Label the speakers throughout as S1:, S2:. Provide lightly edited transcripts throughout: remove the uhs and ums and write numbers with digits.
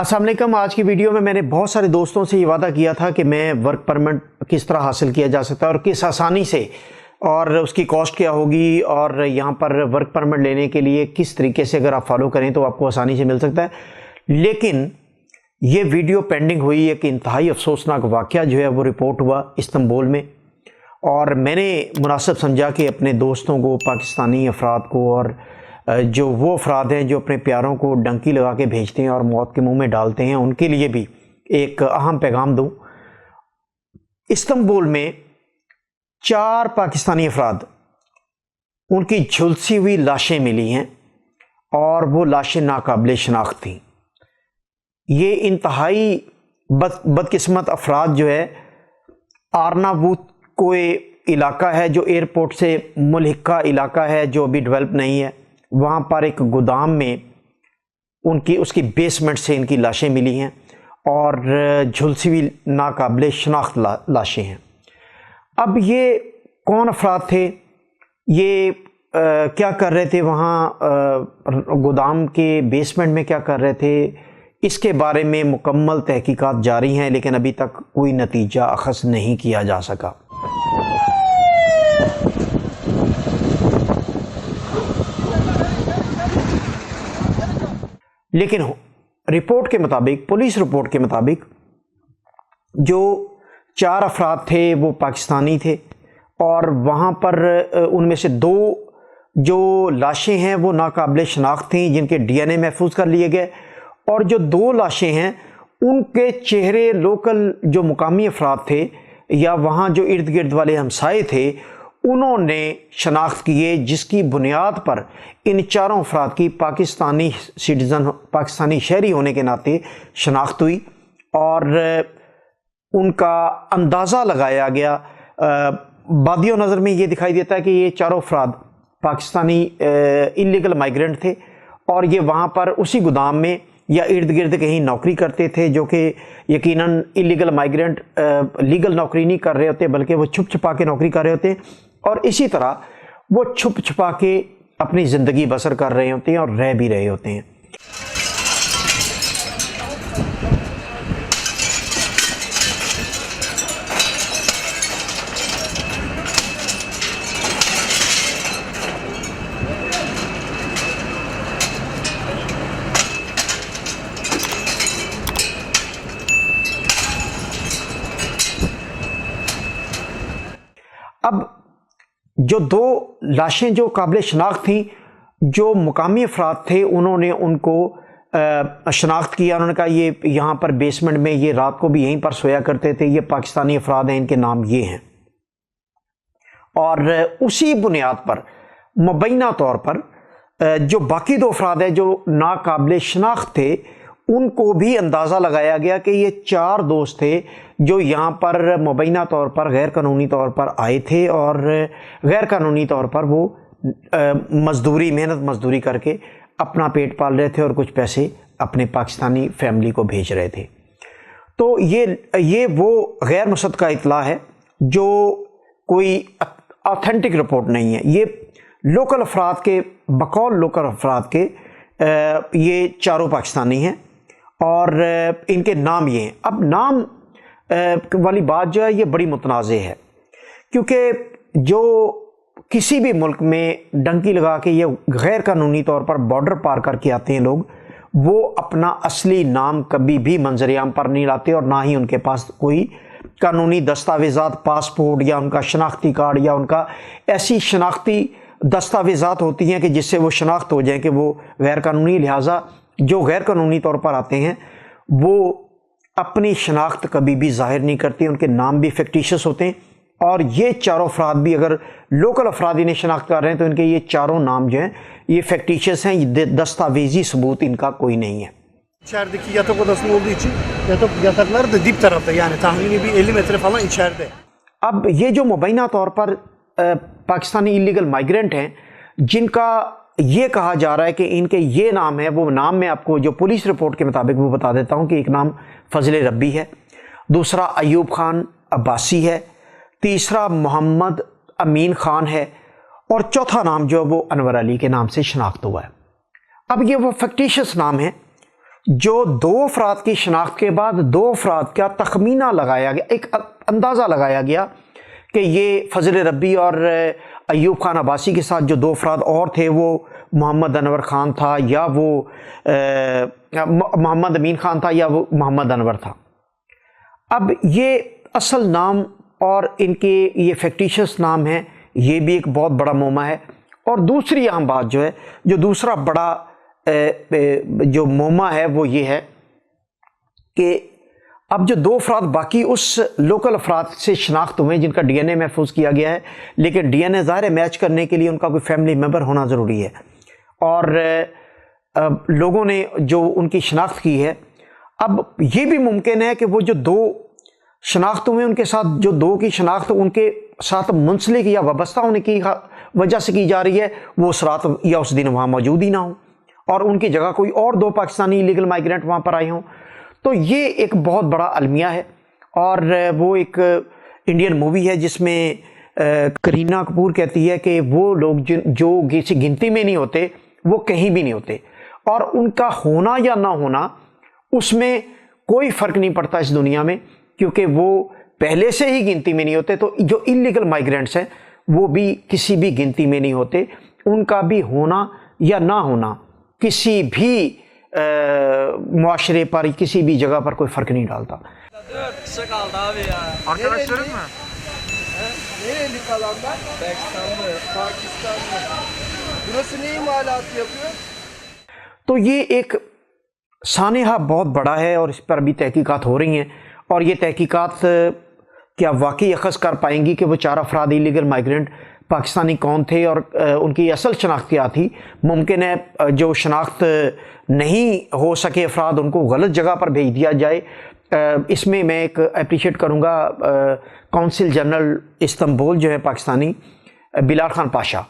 S1: अस्सलाम वालेकुम। आज की वीडियो में मैंने बहुत सारे दोस्तों से ये वादा किया था कि मैं वर्क परमिट किस तरह हासिल किया जा सकता है और किस आसानी से, और उसकी कॉस्ट क्या होगी, और यहाँ पर वर्क परमिट लेने के लिए किस तरीके से अगर आप फॉलो करें तो आपको आसानी से मिल सकता है। लेकिन ये वीडियो पेंडिंग हुई। एक इंतहाई अफसोसनाक वाक़या जो है वो रिपोर्ट हुआ इस्तांबुल में, और मैंने मुनासिब समझा कि अपने दोस्तों को, पाकिस्तानी अफराद को, और जो वो अफराद हैं जो अपने प्यारों को डंकी लगा के भेजते हैं और मौत के मुंह में डालते हैं, उनके लिए भी एक अहम पैगाम दूं। इस्तांबुल में 4 पाकिस्तानी अफराद, उनकी झुलसी हुई लाशें मिली हैं और वो लाशें नाकाबिले शनाख्त थीं। ये इंतहाई बदकिस्मत अफराद जो है, आर्नावूत कोई इलाका है जो एयरपोर्ट से मुल्हिका इलाका है जो अभी डेवलप नहीं है, वहाँ पर एक गोदाम में उसकी बेसमेंट से इनकी लाशें मिली हैं और झुलसी हुई नाकाबिले शनाख्त लाशें हैं। अब ये कौन अफराद थे, ये क्या कर रहे थे वहाँ, गोदाम के बेसमेंट में क्या कर रहे थे, इसके बारे में मुकम्मल तहकीकात जारी हैं, लेकिन अभी तक कोई नतीजा अखज़ नहीं किया जा सका। लेकिन रिपोर्ट के मुताबिक, पुलिस रिपोर्ट के मुताबिक, जो 4 अफराद थे वो पाकिस्तानी थे, और वहाँ पर उनमें से 2 जो लाशें हैं वो नाकाबिले शनाख्त थीं, जिनके DNA महफूज कर लिए गए, और जो 2 लाशें हैं उनके चेहरे लोकल जो मुकामी अफराद थे या वहाँ जो इर्द गिर्द वाले हमसाए थे उन्होंने शनाख्त किए, जिसकी बुनियाद पर इन 4 अफराद की पाकिस्तानी सिटीज़न, पाकिस्तानी शहरी होने के नाते शनाख्त हुई और उनका अंदाज़ा लगाया गया। बादियों नज़र में ये दिखाई देता है कि ये 4 अफराद पाकिस्तानी इल्लीगल माइग्रेंट थे और ये वहाँ पर उसी गोदाम में या इर्द गिर्द कहीं नौकरी करते थे, जो कि यकीनन इल्लीगल माइग्रेंट लीगल नौकरी नहीं कर रहे होते, बल्कि वो छुप छुपा के नौकरी कर रहे होते हैं, और इसी तरह वो छुप छुपा के अपनी ज़िंदगी बसर कर रहे होते हैं और रह भी रहे होते हैं। अब जो 2 लाशें जो काबिल शनाख्त थीं, जो मुकामी अफराद थे उन्होंने उनको शनाख्त किया। उन्होंने कहा ये यहाँ पर बेसमेंट में ये रात को भी यहीं पर सोया करते थे, ये पाकिस्तानी अफराद हैं, इनके नाम ये हैं। और उसी बुनियाद पर मुबैना तौर पर जो बाकी 2 अफराद हैं जो नाकाबिल शनाख्त थे, उनको भी अंदाज़ा लगाया गया कि ये 4 दोस्त थे जो यहाँ पर मुबैना तौर पर गैर कानूनी तौर पर आए थे और गैर कानूनी तौर पर वो मेहनत मजदूरी करके अपना पेट पाल रहे थे और कुछ पैसे अपने पाकिस्तानी फैमिली को भेज रहे थे। तो ये वो गैर मुसद्दक़ा इत्तला है जो कोई ऑथेंटिक रिपोर्ट नहीं है। ये लोकल अफराद के, बकौल लोकल अफराद के ये 4 पाकिस्तानी हैं और इनके नाम ये हैं। अब नाम वाली बात जो है ये बड़ी मुतनाज़े है, क्योंकि जो किसी भी मुल्क में डंकी लगा के ये गैर कानूनी तौर पर बॉर्डर पार करके आते हैं लोग, वो अपना असली नाम कभी भी मंजर-ए-आम पर नहीं लाते और ना ही उनके पास कोई कानूनी दस्तावेज़ात, पासपोर्ट या उनका शनाख्ती कार्ड या उनका ऐसी शनाख्ती दस्तावेज़ात होती हैं कि जिससे वो शनाख्त हो जाए कि वो गैर कानूनी। लिहाजा जो गैर कानूनी तौर पर आते हैं वो अपनी शनाख्त कभी भी जाहिर नहीं करते, उनके नाम भी फिक्टिशियस होते हैं। और ये 4 अफराद भी अगर लोकल अफराद इन्हें शनाख्त कर रहे हैं तो इनके ये 4 नाम जो हैं ये फिक्टिशियस हैं, ये दस्तावेजी सबूत इनका कोई नहीं है।
S2: İçerideki yatak odasının olduğu için yataklar da dip tarafta, yani tahmini bir 50 metre falan içeride.
S1: अब ये जो मुबैना तौर पर पाकिस्तानी इलीगल माइग्रेंट हैं, जिनका ये कहा जा रहा है कि इनके ये नाम है, वो नाम मैं आपको जो पुलिस रिपोर्ट के मुताबिक वो बता देता हूँ कि एक नाम फजल रब्बी है, दूसरा अयूब खान अब्बासी है, तीसरा मोहम्मद अमीन खान है, और चौथा नाम जो है वो अनवर अली के नाम से शनाख्त हुआ है। अब ये वो फैक्टिशियस नाम है جو 2 افراد کی شناخت کے بعد 2 افراد کا تخمینہ لگایا گیا، ایک اندازہ لگایا گیا کہ یہ فضل ربی اور ایوب خان عباسی کے ساتھ جو 2 افراد اور تھے وہ محمد انور خان تھا یا وہ محمد امین خان تھا یا وہ محمد انور تھا۔ اب یہ اصل نام اور ان کے یہ فیکٹیشس نام ہیں، یہ بھی ایک بہت بڑا معمہ ہے۔ اور دوسری اہم بات جو ہے، جو دوسرا بڑا جو معمہ ہے وہ یہ ہے کہ اب جو 2 افراد باقی اس لوکل افراد سے شناخت ہوئے جن کا ڈی این اے محفوظ کیا گیا ہے، لیکن ڈی این اے ظاہر ہے میچ کرنے کے لیے ان کا کوئی فیملی ممبر ہونا ضروری ہے، اور لوگوں نے جو ان کی شناخت کی ہے، اب یہ بھی ممکن ہے کہ وہ جو 2 شناخت ہوئے ان کے ساتھ جو 2 کی شناخت ان کے ساتھ منسلک یا وابستہ ہونے کی وجہ سے کی جا رہی ہے، وہ اس رات یا اس دن وہاں موجود ہی نہ ہوں اور ان کی جگہ کوئی اور 2 پاکستانی لیگل مائیگرینٹ وہاں پر آئے ہوں۔ تو یہ ایک بہت بڑا المیہ ہے، اور وہ ایک انڈین مووی ہے جس میں کرینہ کپور کہتی ہے کہ وہ لوگ جو کسی گنتی میں نہیں ہوتے وہ کہیں بھی نہیں ہوتے، اور ان کا ہونا یا نہ ہونا اس میں کوئی فرق نہیں پڑتا اس دنیا میں، کیونکہ وہ پہلے سے ہی گنتی میں نہیں ہوتے۔ تو جو انلیگل مائیگرینٹس ہیں وہ بھی کسی بھی گنتی میں نہیں ہوتے، ان کا بھی ہونا یا نہ ہونا کسی بھی معاشرے پر کسی بھی جگہ پر کوئی فرق نہیں ڈالتا۔
S3: Arkadaşların mı?
S4: Nereli kalanlar? Pakistanlı. Burası ne imalatı yapıyor?
S1: تو یہ ایک سانحہ بہت بڑا ہے اور اس پر ابھی تحقیقات ہو رہی ہیں، اور یہ تحقیقات کیا واقعی اخذ کر پائیں گی کہ وہ 4 افراد ایلیگل مائیگرینٹ پاکستانی کون تھے اور ان کی اصل شناخت کیا تھی۔ ممکن ہے جو شناخت نہیں ہو سکے افراد ان کو غلط جگہ پر بھیج دیا جائے۔ اس میں میں ایک اپریشیٹ کروں گا کونسل جنرل استنبول جو ہے پاکستانی، بلال خان پاشا،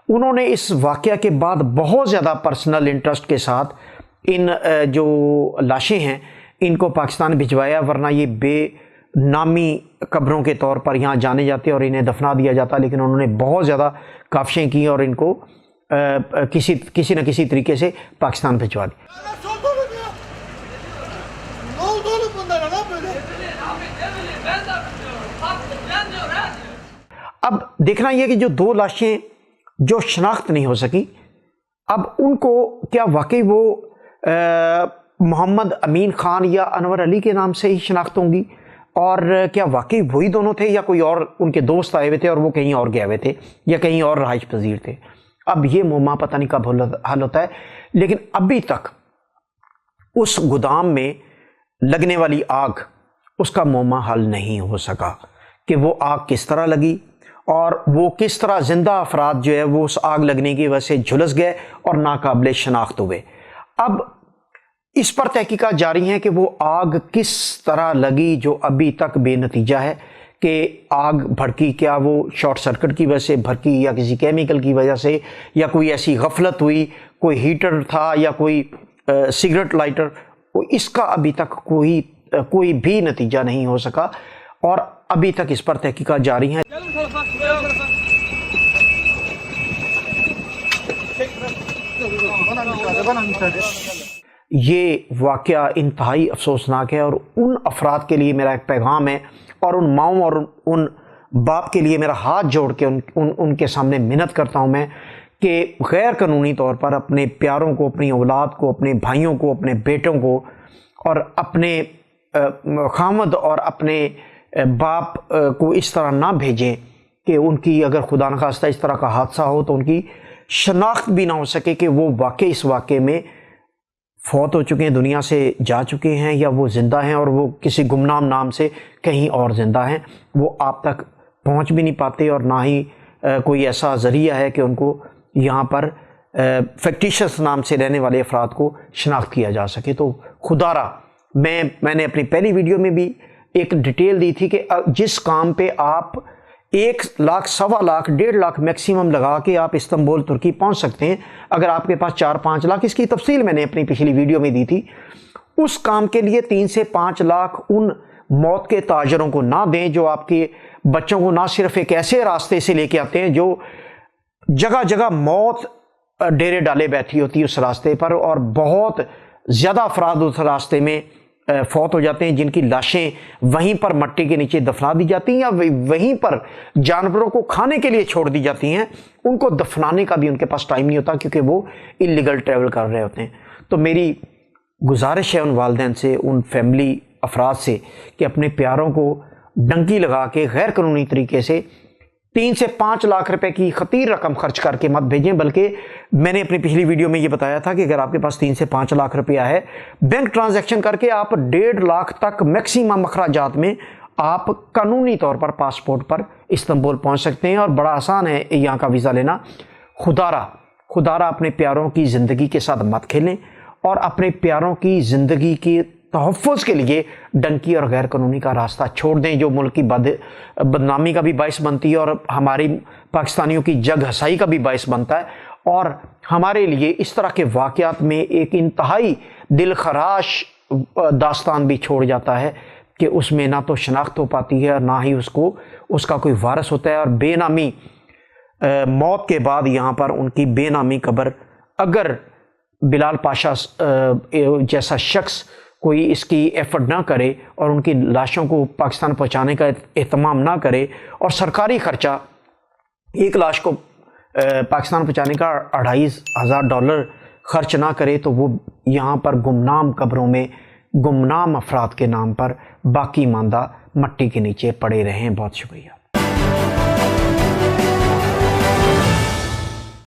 S1: انہوں نے اس واقعہ کے بعد بہت زیادہ پرسنل انٹرسٹ کے ساتھ ان جو لاشیں ہیں ان کو پاکستان بھجوایا، ورنہ یہ بے نامی قبروں کے طور پر یہاں جانے جاتے اور انہیں دفنا دیا جاتا، لیکن انہوں نے بہت زیادہ کاوشیں کی اور ان کو کسی نہ کسی طریقے سے پاکستان بھجوا دیا۔
S4: Ne oldu oğlum bunlara lan böyle?
S1: اب دیکھنا یہ کہ جو 2 لاشیں جو شناخت نہیں ہو سکی، اب ان کو کیا واقعی وہ محمد امین خان یا انور علی کے نام سے ہی شناخت ہوں گی، اور کیا واقعی وہی دونوں تھے یا کوئی اور ان کے دوست آئے ہوئے تھے اور وہ کہیں اور گئے ہوئے تھے یا کہیں اور رہائش پذیر تھے؟ اب یہ معمہ پتہ نہیں کب حل ہوتا ہے، لیکن ابھی تک اس گودام میں لگنے والی آگ اس کا معمہ حل نہیں ہو سکا کہ وہ آگ کس طرح لگی اور وہ کس طرح زندہ افراد جو ہے وہ اس آگ لگنے کی وجہ سے جھلس گئے اور ناقابل شناخت ہوئے۔ اب اس پر تحقیقات جاری ہیں کہ وہ آگ کس طرح لگی جو ابھی تک بے نتیجہ ہے، کہ آگ بھڑکی، کیا وہ شارٹ سرکٹ کی وجہ سے بھڑکی یا کسی کیمیکل کی وجہ سے، یا کوئی ایسی غفلت ہوئی، کوئی ہیٹر تھا یا کوئی سگریٹ لائٹر، اس کا ابھی تک کوئی بھی نتیجہ نہیں ہو سکا، اور ابھی تک اس پر تحقیقات جاری ہیں۔ یہ واقعہ انتہائی افسوسناک ہے، اور ان افراد کے لیے میرا ایک پیغام ہے، اور ان ماؤں اور ان باپ کے لیے میرا ہاتھ جوڑ کے ان کے سامنے منت کرتا ہوں میں کہ غیر قانونی طور پر اپنے پیاروں کو، اپنی اولاد کو، اپنے بھائیوں کو، اپنے بیٹوں کو اور اپنے خامد اور اپنے باپ کو اس طرح نہ بھیجیں کہ ان کی اگر خدا نخواستہ اس طرح کا حادثہ ہو تو ان کی شناخت بھی نہ ہو سکے کہ وہ واقعی اس واقعے میں فوت ہو چکے ہیں، دنیا سے جا چکے ہیں، یا وہ زندہ ہیں اور وہ کسی گمنام نام سے کہیں اور زندہ ہیں، وہ آپ تک پہنچ بھی نہیں پاتے، اور نہ ہی کوئی ایسا ذریعہ ہے کہ ان کو یہاں پر فیکٹیشس نام سے رہنے والے افراد کو شناخت کیا جا سکے۔ تو خدا را میں نے اپنی پہلی ویڈیو میں بھی ایک ڈیٹیل دی تھی کہ جس کام پہ آپ 1 لاکھ، 1.25 لاکھ، 1.5 لاکھ میکسیمم لگا کے آپ استنبول ترکی پہنچ سکتے ہیں، اگر آپ کے پاس 4-5 لاکھ، اس کی تفصیل میں نے اپنی پچھلی ویڈیو میں دی تھی، اس کام کے لیے 3 سے 5 لاکھ ان موت کے تاجروں کو نہ دیں جو آپ کے بچوں کو نہ صرف ایک ایسے راستے سے لے کے آتے ہیں جو جگہ جگہ موت ڈیرے ڈالے بیٹھی ہوتی ہے اس راستے پر، اور بہت ज़्यादा अफराद उस रास्ते में फौत हो जाते हैं, जिनकी लाशें वहीं पर मट्टी के नीचे दफना दी जाती हैं या वहीं पर जानवरों को खाने के लिए छोड़ दी जाती हैं। उनको दफनाने का भी उनके पास टाइम नहीं होता क्योंकि वो इलीगल ट्रैवल कर रहे होते हैं। तो मेरी गुजारिश है उन वालिदैन से, उन फैमिली अफराद से कि अपने प्यारों को डंकी लगा के गैर कानूनी तरीके से 3 से 5 लाख रुपए की खतीर रकम खर्च करके मत भेजें। बल्कि मैंने अपनी पिछली वीडियो में ये बताया था कि अगर आपके पास 3 से 5 लाख रुपया है, बैंक ट्रांजैक्शन करके आप 1.5 लाख तक मैक्सिमम अखराजात में आप कानूनी तौर पर पासपोर्ट पर इस्तांबुल पहुंच सकते हैं। और बड़ा आसान है यहाँ का वीज़ा लेना। खुदारा अपने प्यारों की ज़िंदगी के साथ मत खेलें और अपने प्यारों की ज़िंदगी की तहफ़्फ़ुज़ के लिए डंकी और गैर कानूनी का रास्ता छोड़ दें, जो मुल्क की बदनामी का भी बाइस बनती है और हमारी पाकिस्तानियों की जग हसाई का भी बाइस बनता है। और हमारे लिए इस तरह के वाक़यात में एक इंतहाई दिलखराश दास्तान भी छोड़ जाता है कि उसमें ना तो शनाख्त हो पाती है और ना ही उसका कोई वारस होता है। और बेनामी मौत के बाद यहाँ पर उनकी बेनामी कब्र, अगर बिलाल पाशा जैसा शख्स कोई इसकी एफर्ट ना करे और उनकी लाशों को पाकिस्तान पहुंचाने का एहतमाम ना करे और सरकारी खर्चा एक लाश को पाकिस्तान पहुंचाने का $2500 खर्च ना करे, तो वो यहाँ पर गुमनाम कब्रों में गुमनाम अफराद के नाम पर बाकी मांदा मट्टी के नीचे पड़े रहें। बहुत शुक्रिया।